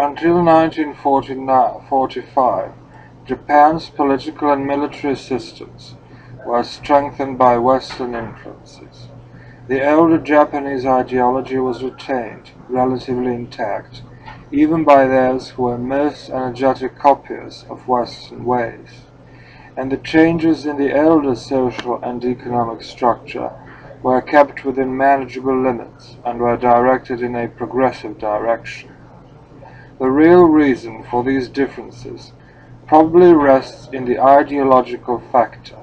Until 1945, Japan's political and military systems were strengthened by Western influences. The older Japanese ideology was retained, relatively intact, even by those who were most energetic copiers of Western ways, and the changes in the older social and economic structure were kept within manageable limits and were directed in a progressive direction. The real reason for these differences probably rests in the ideological factor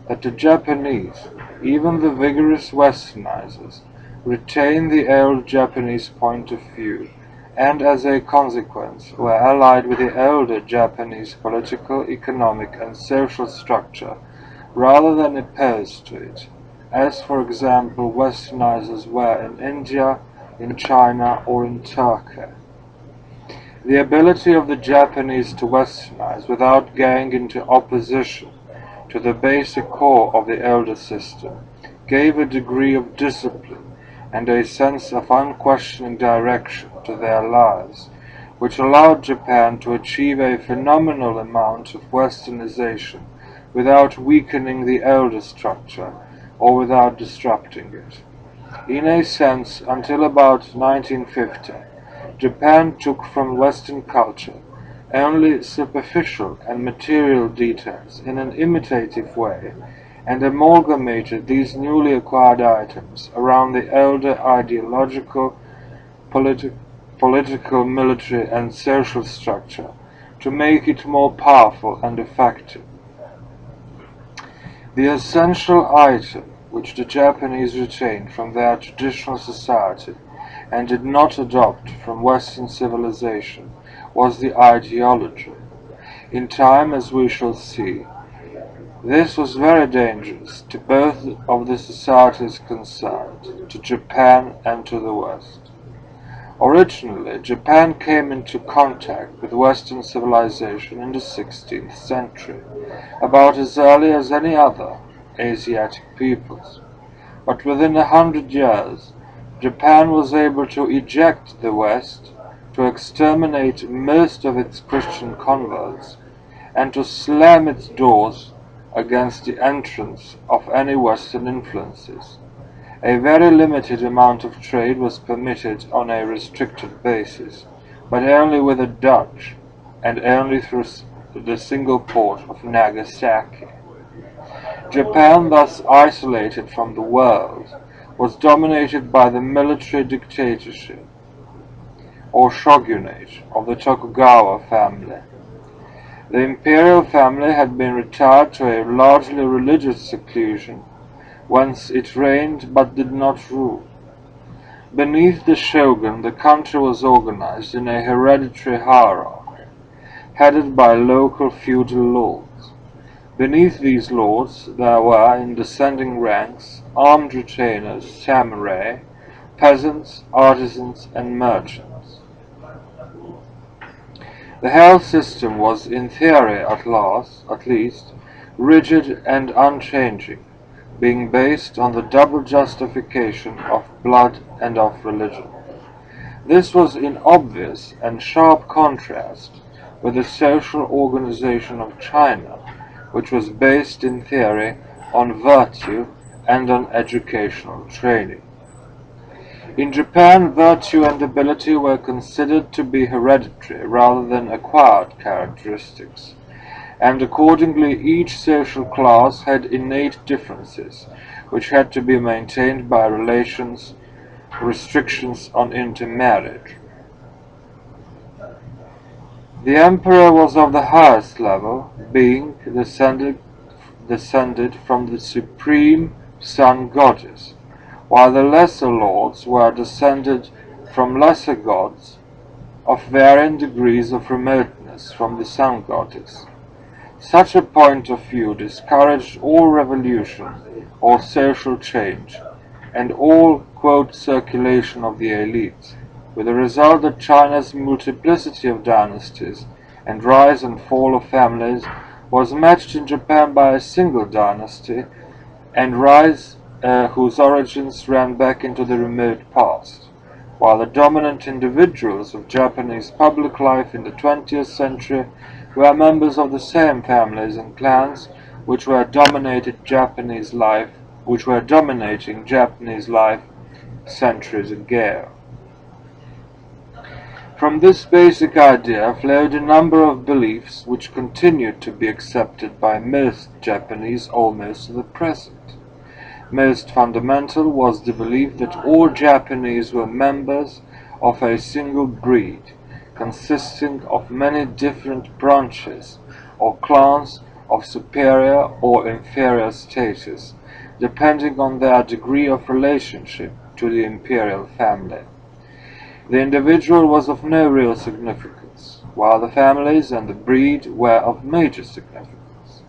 that the Japanese, even the vigorous Westernizers, retain the old Japanese point of view and as a consequence were allied with the older Japanese political, economic and social structure rather than opposed to it, as for example Westernizers were in India, in China or in Turkey. The ability of the Japanese to westernize without going into opposition to the basic core of the older system gave a degree of discipline and a sense of unquestioning direction to their lives, which allowed Japan to achieve a phenomenal amount of westernization without weakening the older structure or without disrupting it. In a sense, until about 1950, Japan took from Western culture only superficial and material details in an imitative way and amalgamated these newly acquired items around the older ideological, political, military and social structure to make it more powerful and effective. The essential item which the Japanese retained from their traditional society and did not adopt from Western civilization was the ideology. In time, as we shall see, this was very dangerous to both of the societies concerned, to Japan and to the West. Originally, Japan came into contact with Western civilization in the 16th century, about as early as any other Asiatic peoples. But within 100 years, Japan was able to eject the West, to exterminate most of its Christian converts, and to slam its doors against the entrance of any Western influences. A very limited amount of trade was permitted on a restricted basis, but only with the Dutch, and only through the single port of Nagasaki. Japan, thus isolated from the world, was dominated by the military dictatorship, or shogunate, of the Tokugawa family. The imperial family had been retired to a largely religious seclusion, whence it reigned but did not rule. Beneath the shogun, the country was organized in a hereditary hierarchy, headed by local feudal lords. Beneath these lords there were, in descending ranks, armed retainers, samurai, peasants, artisans, and merchants. The whole system was, in theory at least, rigid and unchanging, being based on the double justification of blood and of religion. This was in obvious and sharp contrast with the social organization of China, which was based in theory on virtue and on educational training. In Japan, virtue and ability were considered to be hereditary rather than acquired characteristics, and accordingly each social class had innate differences which had to be maintained by restrictions on intermarriage. The emperor was of the highest level, being descended from the supreme sun goddess, while the lesser lords were descended from lesser gods of varying degrees of remoteness from the sun goddess. Such a point of view discouraged all revolution or social change, and all, quote, circulation of the elites, with the result that China's multiplicity of dynasties and rise and fall of families was matched in Japan by a single dynasty and rise whose origins ran back into the remote past, while the dominant individuals of Japanese public life in the 20th century were members of the same families and clans which were dominating Japanese life centuries ago. From this basic idea flowed a number of beliefs which continued to be accepted by most Japanese almost to the present. Most fundamental was the belief that all Japanese were members of a single breed, consisting of many different branches or clans of superior or inferior status, depending on their degree of relationship to the imperial family. The individual was of no real significance, while the families and the breed were of major significance.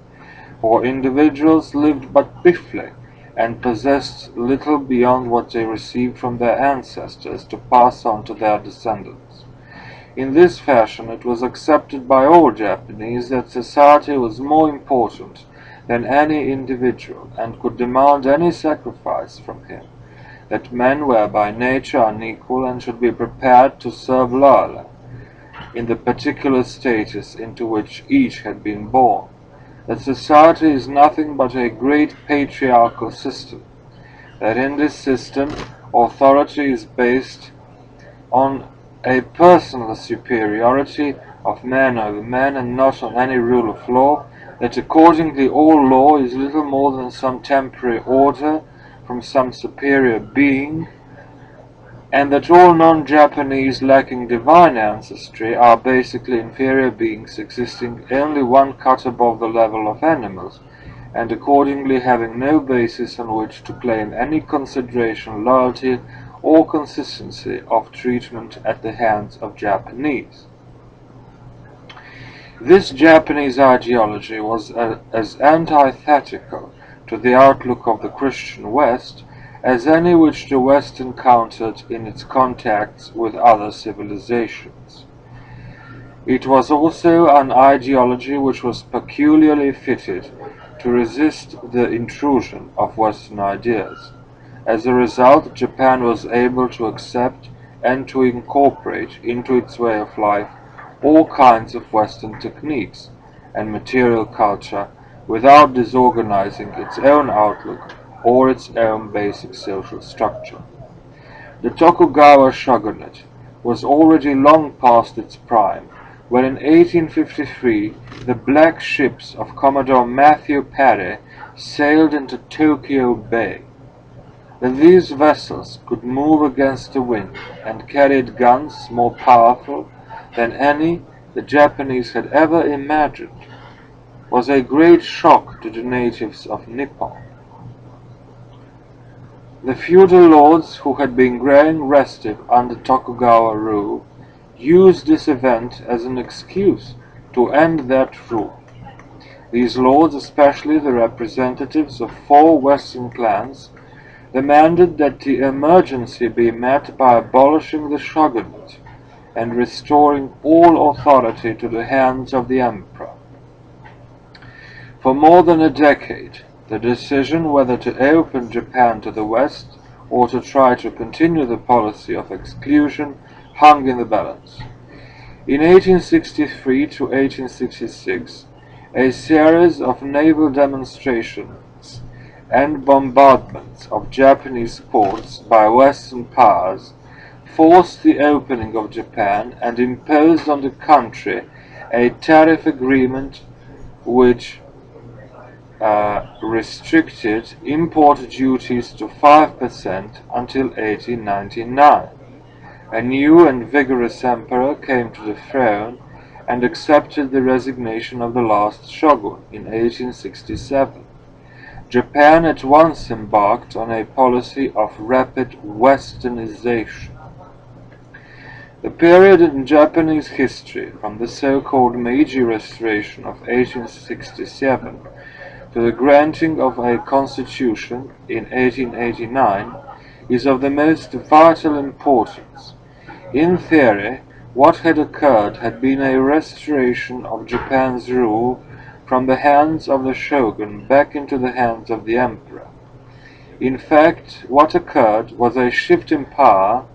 For individuals lived but briefly, and possessed little beyond what they received from their ancestors to pass on to their descendants. In this fashion it was accepted by all Japanese that society was more important than any individual, and could demand any sacrifice from him, that men were by nature unequal and should be prepared to serve loyally in the particular status into which each had been born, that society is nothing but a great patriarchal system, that in this system authority is based on a personal superiority of man over man and not on any rule of law, that accordingly all law is little more than some temporary order from some superior being, and that all non-Japanese lacking divine ancestry are basically inferior beings existing only one cut above the level of animals, and accordingly having no basis on which to claim any consideration, loyalty, or consistency of treatment at the hands of Japanese. This Japanese ideology was as antithetical to the outlook of the Christian West as any which the West encountered in its contacts with other civilizations. It was also an ideology which was peculiarly fitted to resist the intrusion of Western ideas. As a result, Japan was able to accept and to incorporate into its way of life all kinds of Western techniques and material culture without disorganizing its own outlook or its own basic social structure. The Tokugawa shogunate was already long past its prime when in 1853 the black ships of Commodore Matthew Perry sailed into Tokyo Bay. That these vessels could move against the wind and carried guns more powerful than any the Japanese had ever imagined was a great shock to the natives of Nippon. The feudal lords who had been growing restive under Tokugawa rule used this event as an excuse to end that rule. These lords, especially the representatives of 4 Western clans, demanded that the emergency be met by abolishing the shogunate and restoring all authority to the hands of the emperor. For more than a decade, the decision whether to open Japan to the West or to try to continue the policy of exclusion hung in the balance. In 1863 to 1866, a series of naval demonstrations and bombardments of Japanese ports by Western powers forced the opening of Japan and imposed on the country a tariff agreement which restricted import duties to 5% until 1899. A new and vigorous emperor came to the throne and accepted the resignation of the last shogun in 1867. Japan at once embarked on a policy of rapid westernization. The period in Japanese history from the so-called Meiji Restoration of 1867 to the granting of a constitution in 1889 is of the most vital importance. In theory, what had occurred had been a restoration of Japan's rule from the hands of the shogun back into the hands of the emperor. In fact, what occurred was a shift in power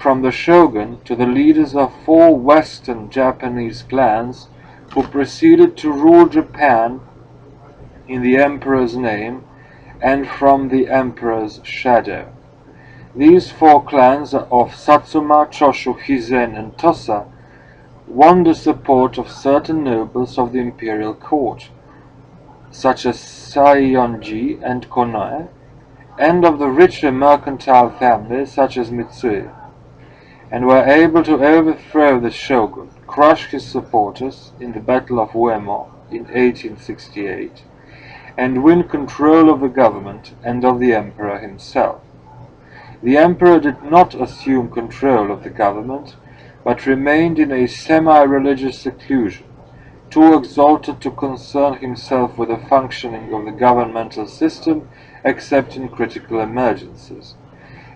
from the shogun to the leaders of 4 Western Japanese clans who proceeded to rule Japan in the emperor's name and from the emperor's shadow. These 4 clans of Satsuma, Choshu, Hizen, and Tosa won the support of certain nobles of the imperial court, such as Saionji and Konoe, and of the richer mercantile families such as Mitsui, and were able to overthrow the shogun, crush his supporters in the Battle of Uemo in 1868, and win control of the government and of the emperor himself. The emperor did not assume control of the government, but remained in a semi-religious seclusion, too exalted to concern himself with the functioning of the governmental system except in critical emergencies.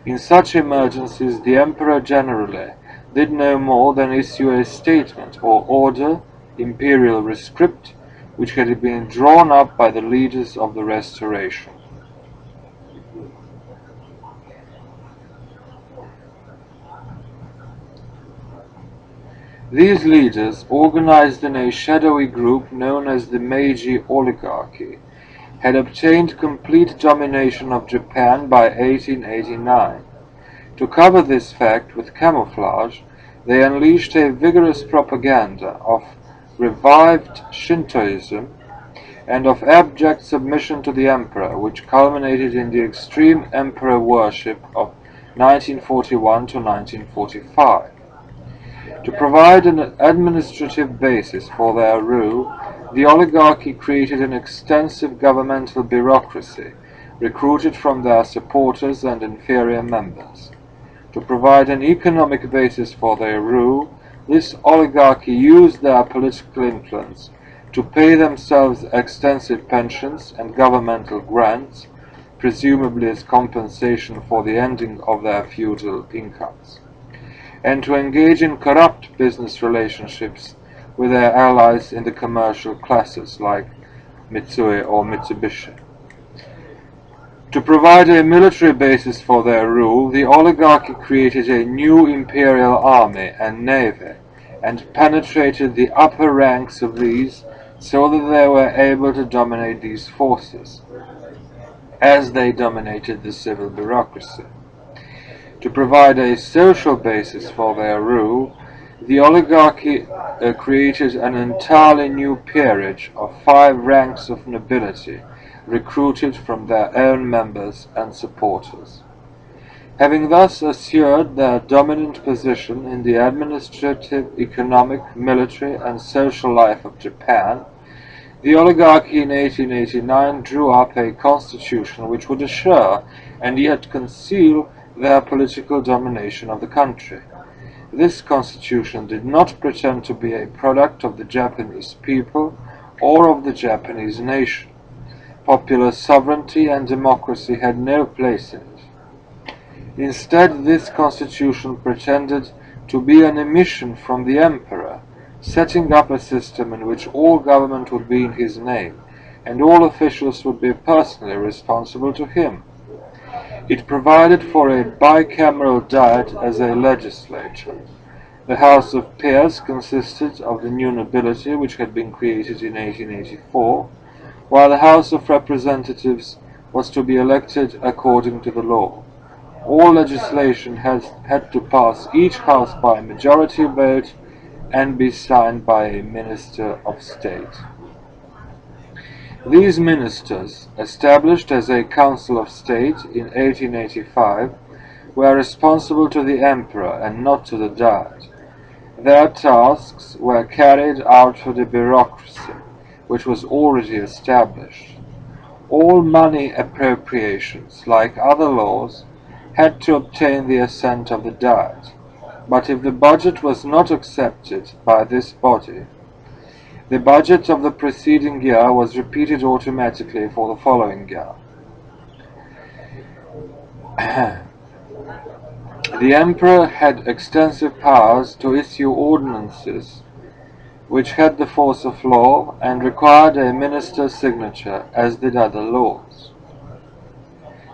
In such emergencies, the emperor generally did no more than issue a statement or order, imperial rescript, which had been drawn up by the leaders of the Restoration. These leaders, organized in a shadowy group known as the Meiji oligarchy, had obtained complete domination of Japan by 1889. To cover this fact with camouflage, they unleashed a vigorous propaganda of revived Shintoism and of abject submission to the emperor, which culminated in the extreme emperor worship of 1941 to 1945. To provide an administrative basis for their rule, the oligarchy created an extensive governmental bureaucracy, recruited from their supporters and inferior members. To provide an economic basis for their rule, this oligarchy used their political influence to pay themselves extensive pensions and governmental grants, presumably as compensation for the ending of their feudal incomes, and to engage in corrupt business relationships with their allies in the commercial classes like Mitsui or Mitsubishi. To provide a military basis for their rule, the oligarchy created a new imperial army and navy, and penetrated the upper ranks of these so that they were able to dominate these forces, as they dominated the civil bureaucracy. To provide a social basis for their rule, the oligarchy created an entirely new peerage of 5 ranks of nobility, recruited from their own members and supporters. Having thus assured their dominant position in the administrative, economic, military, and social life of Japan, the oligarchy in 1889 drew up a constitution which would assure and yet conceal their political domination of the country. This constitution did not pretend to be a product of the Japanese people or of the Japanese nation. Popular sovereignty and democracy had no place in it. Instead, this constitution pretended to be an emission from the emperor, setting up a system in which all government would be in his name, and all officials would be personally responsible to him. It provided for a bicameral diet as a legislature. The House of Peers consisted of the new nobility which had been created in 1884, while the House of Representatives was to be elected according to the law. All legislation had to pass each house by a majority vote and be signed by a Minister of State. These ministers, established as a Council of State in 1885, were responsible to the Emperor and not to the Diet. Their tasks were carried out through the bureaucracy, which was already established. All money appropriations, like other laws, had to obtain the assent of the Diet, but if the budget was not accepted by this body, the budget of the preceding year was repeated automatically for the following year. The emperor had extensive powers to issue ordinances which had the force of law and required a minister's signature, as did other laws.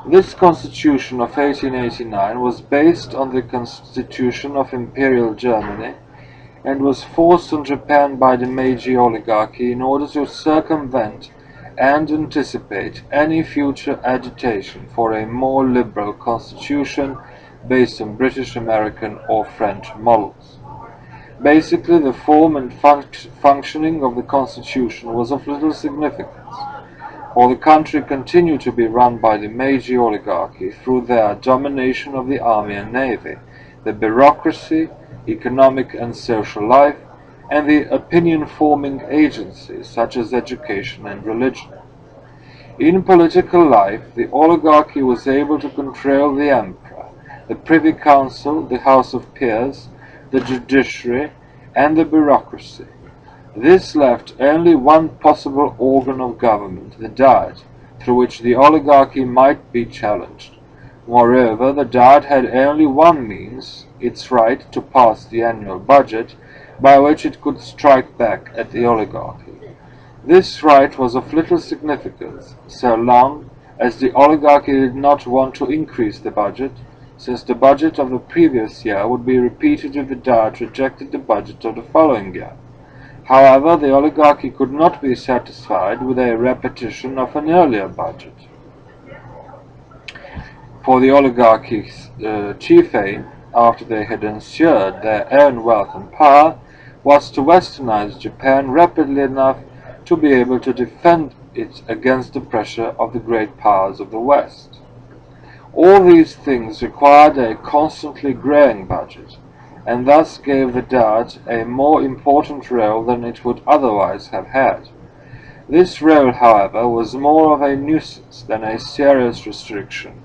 This constitution of 1889 was based on the constitution of Imperial Germany and was forced on Japan by the Meiji oligarchy in order to circumvent and anticipate any future agitation for a more liberal constitution based on British, American, or French models. Basically, the form and functioning of the constitution was of little significance, for the country continued to be run by the Meiji oligarchy through their domination of the army and navy, the bureaucracy, economic and social life, and the opinion-forming agencies such as education and religion. In political life, the oligarchy was able to control the emperor, the Privy Council, the House of Peers, the judiciary, and the bureaucracy. This left only one possible organ of government, the Diet, through which the oligarchy might be challenged. Moreover, the Diet had only one means, its right to pass the annual budget, by which it could strike back at the oligarchy. This right was of little significance, so long as the oligarchy did not want to increase the budget, since the budget of the previous year would be repeated if the Diet rejected the budget of the following year. However, the oligarchy could not be satisfied with a repetition of an earlier budget. For the oligarchy's chief aim, after they had ensured their own wealth and power, was to westernize Japan rapidly enough to be able to defend it against the pressure of the great powers of the West. All these things required a constantly growing budget, and thus gave the Diet a more important role than it would otherwise have had. This role, however, was more of a nuisance than a serious restriction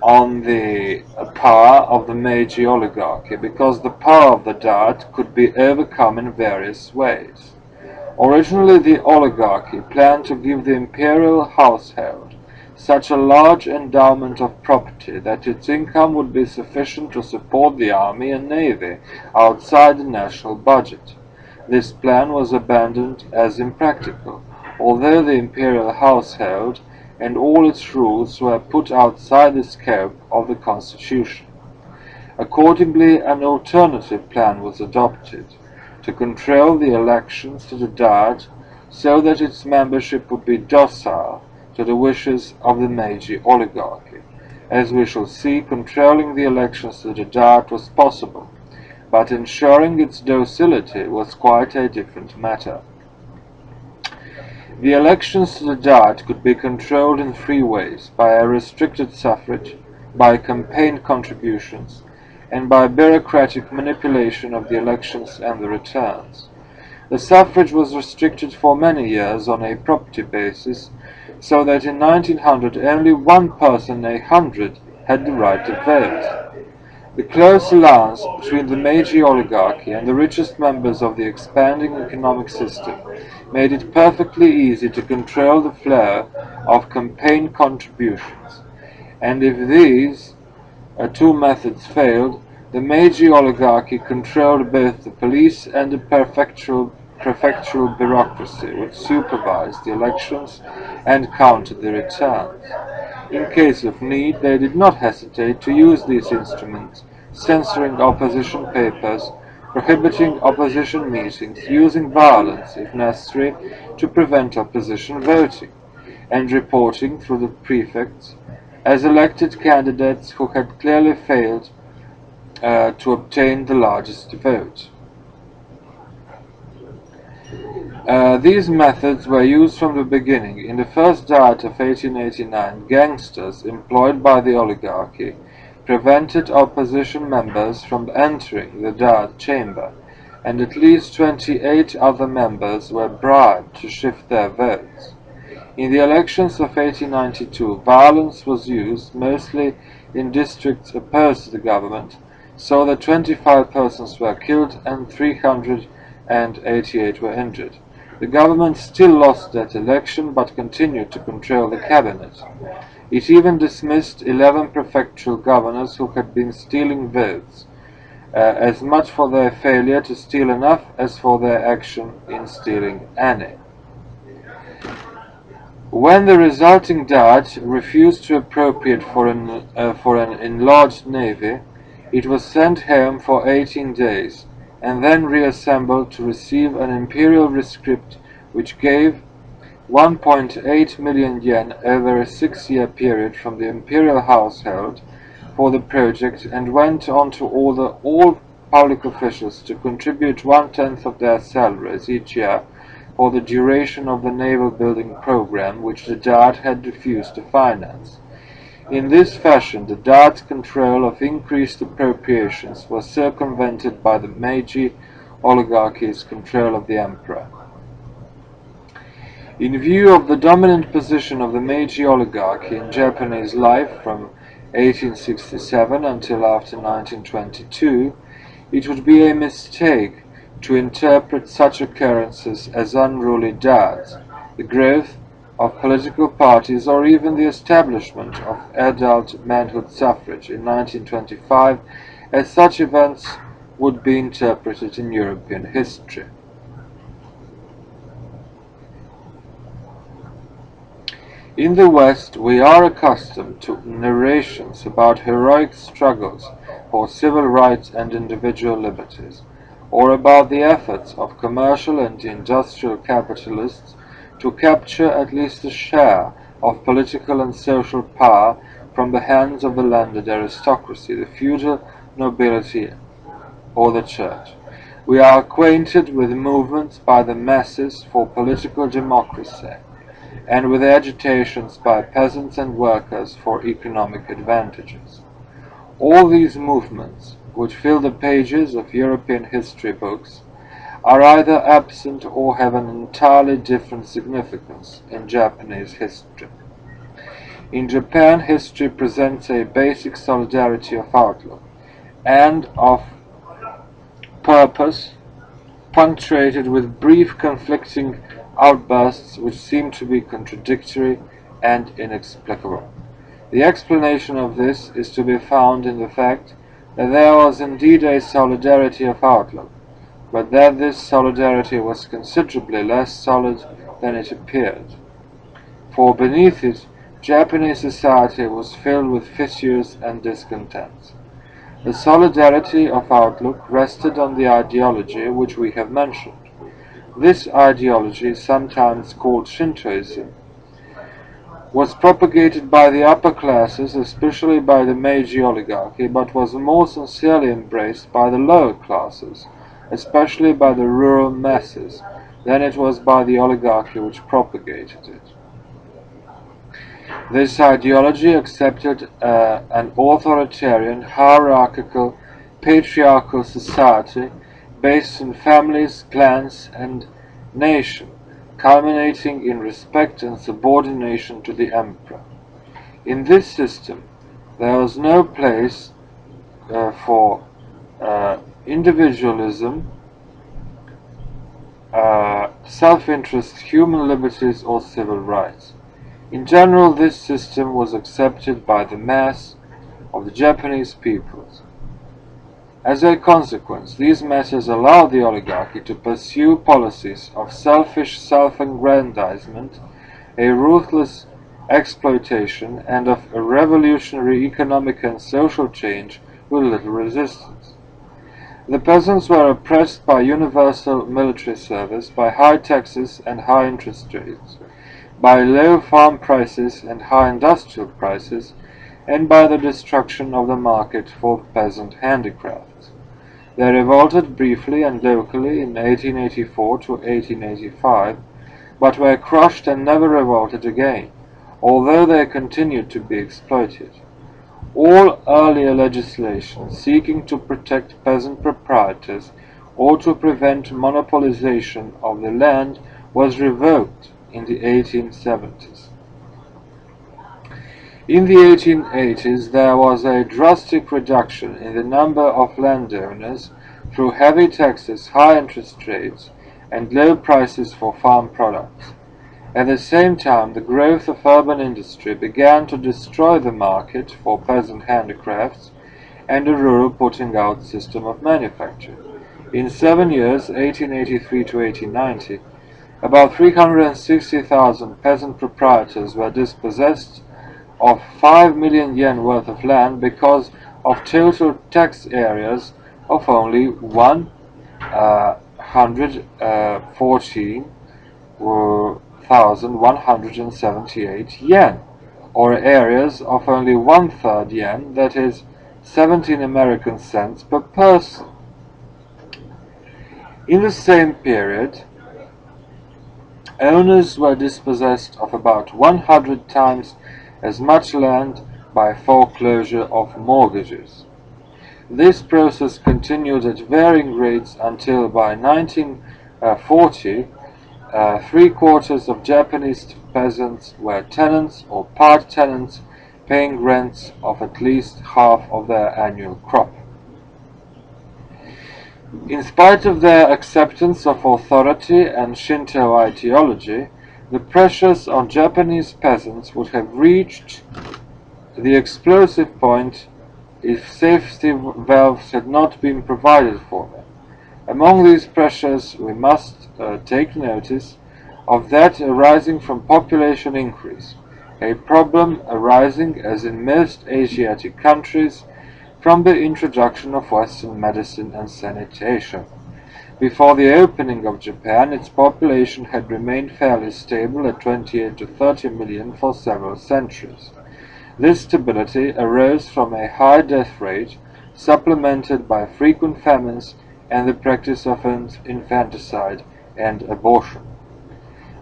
on the power of the Meiji oligarchy, because the power of the Diet could be overcome in various ways. Originally, the oligarchy planned to give the imperial household such a large endowment of property that its income would be sufficient to support the army and navy outside the national budget. This plan was abandoned as impractical, although the imperial household and all its rules were put outside the scope of the constitution. Accordingly, an alternative plan was adopted to control the elections to the Diet so that its membership would be docile to the wishes of the Meiji oligarchy. As we shall see, controlling the elections to the Diet was possible, but ensuring its docility was quite a different matter. The elections to the Diet could be controlled in three ways: by a restricted suffrage, by campaign contributions, and by bureaucratic manipulation of the elections and the returns. The suffrage was restricted for many years on a property basis, so that in 1900 only one person in 100 had the right to vote. The close alliance between the Meiji oligarchy and the richest members of the expanding economic system made it perfectly easy to control the flow of campaign contributions, and if these two methods failed, the Meiji oligarchy controlled both the police and the prefectural bureaucracy, which supervised the elections and counted the returns. In case of need, they did not hesitate to use these instruments, censoring opposition papers, prohibiting opposition meetings, using violence, if necessary, to prevent opposition voting, and reporting through the prefects as elected candidates who had clearly failed to obtain the largest vote. These methods were used from the beginning. In the first Diet of 1889, gangsters employed by the oligarchy prevented opposition members from entering the Diet chamber, and at least 28 other members were bribed to shift their votes. In the elections of 1892, violence was used, mostly in districts opposed to the government, so that 25 persons were killed and 388 were injured. The government still lost that election, but continued to control the cabinet. It even dismissed 11 prefectural governors who had been stealing votes, as much for their failure to steal enough as for their action in stealing any. When the resulting Diet refused to appropriate for an enlarged navy, it was sent home for 18 days, and then reassembled to receive an imperial rescript which gave 1.8 million yen over a 6-year period from the imperial household for the project, and went on to order all public officials to contribute 1/10 of their salaries each year for the duration of the naval building program, which the Diet had refused to finance. In this fashion, the Diet's control of increased appropriations was circumvented by the Meiji oligarchy's control of the emperor. In view of the dominant position of the Meiji oligarchy in Japanese life from 1867 until after 1922, it would be a mistake to interpret such occurrences as unruly Diets, the growth of political parties, or even the establishment of adult manhood suffrage in 1925, as such events would be interpreted in European history. In the West, we are accustomed to narrations about heroic struggles for civil rights and individual liberties, or about the efforts of commercial and industrial capitalists to capture at least a share of political and social power from the hands of the landed aristocracy, the feudal nobility, or the church. We are acquainted with movements by the masses for political democracy, and with agitations by peasants and workers for economic advantages. All these movements, which fill the pages of European history books, are either absent or have an entirely different significance in Japanese history. In Japan, history presents a basic solidarity of outlook and of purpose, punctuated with brief conflicting outbursts which seem to be contradictory and inexplicable. The explanation of this is to be found in the fact that there was indeed a solidarity of outlook, but that this solidarity was considerably less solid than it appeared. For beneath it, Japanese society was filled with fissures and discontents. The solidarity of outlook rested on the ideology which we have mentioned. This ideology, sometimes called Shintoism, was propagated by the upper classes, especially by the Meiji oligarchy, but was more sincerely embraced by the lower classes, especially by the rural masses, than it was by the oligarchy which propagated it. This ideology accepted an authoritarian, hierarchical, patriarchal society based on families, clans, and nation, culminating in respect and subordination to the emperor. In this system, there was no place for individualism, self-interest, human liberties, or civil rights. In general, this system was accepted by the mass of the Japanese peoples. As a consequence, these masses allowed the oligarchy to pursue policies of selfish self-aggrandizement, a ruthless exploitation, and of a revolutionary economic and social change with little resistance. The peasants were oppressed by universal military service, by high taxes and high interest rates, by low farm prices and high industrial prices, and by the destruction of the market for peasant handicrafts. They revolted briefly and locally in 1884 to 1885, but were crushed and never revolted again, although they continued to be exploited. All earlier legislation seeking to protect peasant proprietors or to prevent monopolization of the land was revoked in the 1870s. In the 1880s, there was a drastic reduction in the number of landowners through heavy taxes, high interest rates, and low prices for farm products. At the same time, the growth of urban industry began to destroy the market for peasant handicrafts and a rural putting-out system of manufacture. In 7 years, 1883 to 1890, About 360,000 peasant proprietors were dispossessed of 5 million yen worth of land because of total tax areas of only 114,178 yen, or areas of only one-third yen, that is, 17 American cents per person. In the same period, owners were dispossessed of about 100 times as much land by foreclosure of mortgages. This process continued at varying rates until by 1940, three-quarters of Japanese peasants were tenants or part-tenants paying rents of at least half of their annual crop. In spite of their acceptance of authority and Shinto ideology, the pressures on Japanese peasants would have reached the explosive point if safety valves had not been provided for them. Among these pressures we must take notice of that arising from population increase, a problem arising, as in most Asiatic countries, from the introduction of Western medicine and sanitation. Before the opening of Japan, its population had remained fairly stable at 28 to 30 million for several centuries. This stability arose from a high death rate, supplemented by frequent famines and the practice of infanticide and abortion.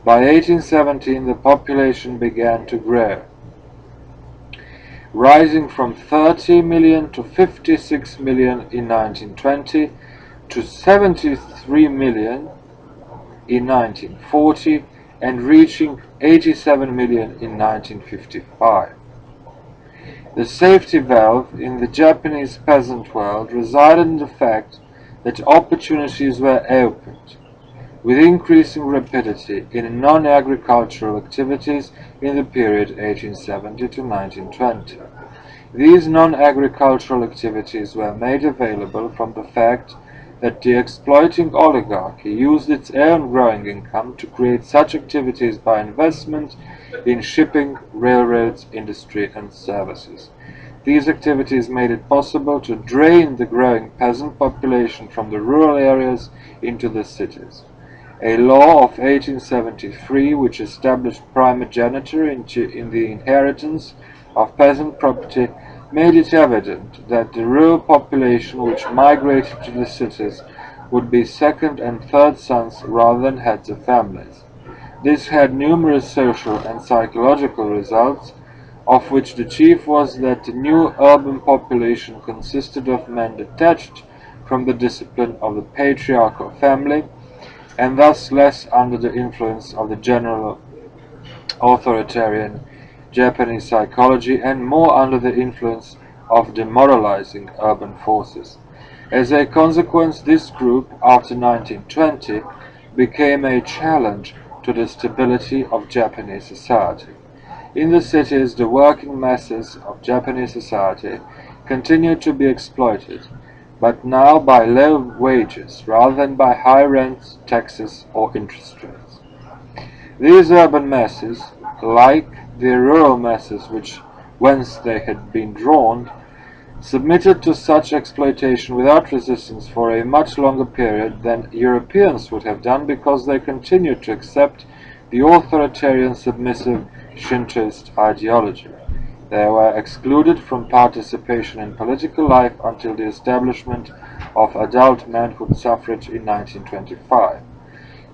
By 1817, the population began to grow, rising from 30 million to 56 million in 1920 to 73 million in 1940 and reaching 87 million in 1955. The safety valve in the Japanese peasant world resided in the fact that opportunities were opened with increasing rapidity in non-agricultural activities in the period 1870 to 1920. These non-agricultural activities were made available from the fact that the exploiting oligarchy used its own growing income to create such activities by investment in shipping, railroads, industry, and services. These activities made it possible to drain the growing peasant population from the rural areas into the cities. A law of 1873, which established primogeniture in the inheritance of peasant property, made it evident that the rural population which migrated to the cities would be second and third sons rather than heads of families. This had numerous social and psychological results, of which the chief was that the new urban population consisted of men detached from the discipline of the patriarchal family, and thus less under the influence of the general authoritarian Japanese psychology and more under the influence of demoralizing urban forces. As a consequence, this group, after 1920, became a challenge to the stability of Japanese society. In the cities, the working masses of Japanese society continued to be exploited, but now by low wages rather than by high rents, taxes, or interest rates. These urban masses, like the rural masses whence they had been drawn, submitted to such exploitation without resistance for a much longer period than Europeans would have done, because they continued to accept the authoritarian submissive Shintoist ideology. They were excluded from participation in political life until the establishment of adult manhood suffrage in 1925.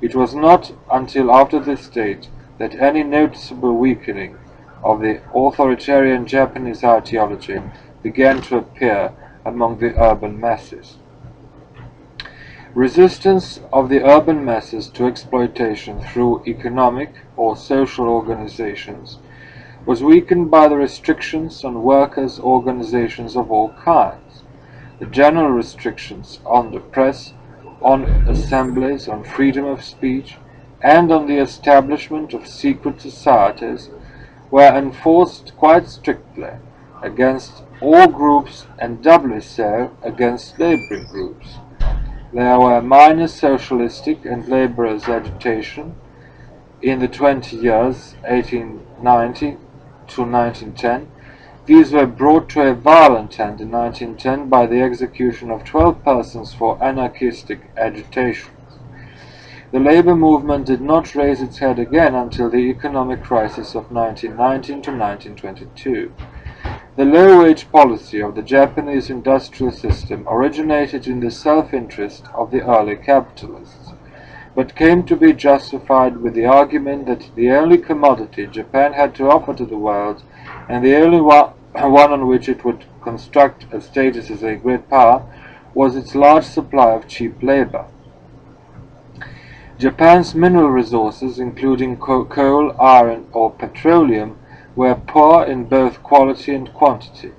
It was not until after this date that any noticeable weakening of the authoritarian Japanese ideology began to appear among the urban masses. Resistance of the urban masses to exploitation through economic or social organizations was weakened by the restrictions on workers' organizations of all kinds. The general restrictions on the press, on assemblies, on freedom of speech, and on the establishment of secret societies were enforced quite strictly against all groups, and doubly so against laboring groups. There were minor socialistic and laborers' agitation, in the 20 years 1890 to 1910. These were brought to a violent end in 1910 by the execution of 12 persons for anarchistic agitation. The labor movement did not raise its head again until the economic crisis of 1919 to 1922. The low-wage policy of the Japanese industrial system originated in the self-interest of the early capitalists, but came to be justified with the argument that the only commodity Japan had to offer to the world, and the only one on which it would construct a status as a great power, was its large supply of cheap labor. Japan's mineral resources, including coal, iron, or petroleum, were poor in both quality and quantity.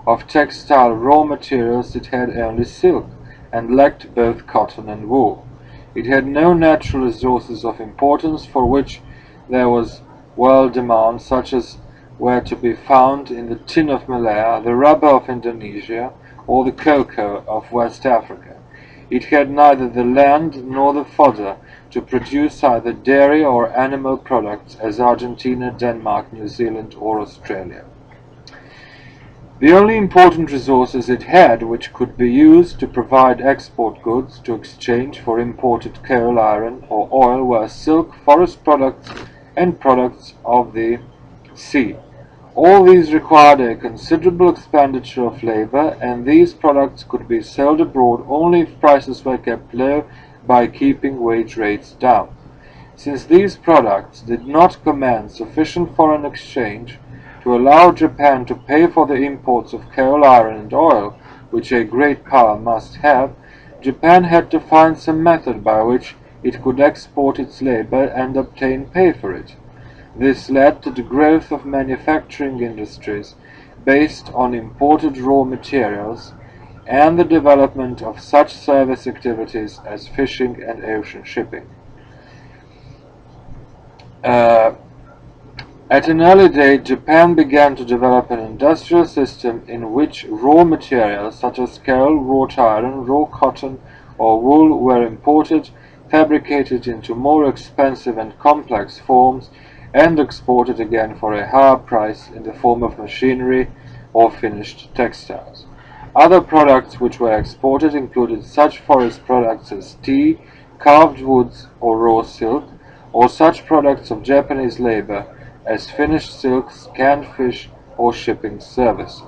Of textile raw materials it had only silk, and lacked both cotton and wool. It had no natural resources of importance for which there was world demand, such as were to be found in the tin of Malaya, the rubber of Indonesia, or the cocoa of West Africa. It had neither the land nor the fodder to produce either dairy or animal products as Argentina, Denmark, New Zealand, or Australia. The only important resources it had which could be used to provide export goods to exchange for imported coal, iron, or oil were silk, forest products, and products of the sea. All these required a considerable expenditure of labor, and these products could be sold abroad only if prices were kept low by keeping wage rates down. Since these products did not command sufficient foreign exchange to allow Japan to pay for the imports of coal, iron, and oil, which a great power must have, Japan had to find some method by which it could export its labor and obtain pay for it. This led to the growth of manufacturing industries based on imported raw materials and the development of such service activities as fishing and ocean shipping. At an early date, Japan began to develop an industrial system in which raw materials such as coal, wrought iron, raw cotton, or wool were imported, fabricated into more expensive and complex forms, and exported again for a higher price in the form of machinery or finished textiles. Other products which were exported included such forest products as tea, carved woods or raw silk, or such products of Japanese labor as finished silks, canned fish, or shipping services.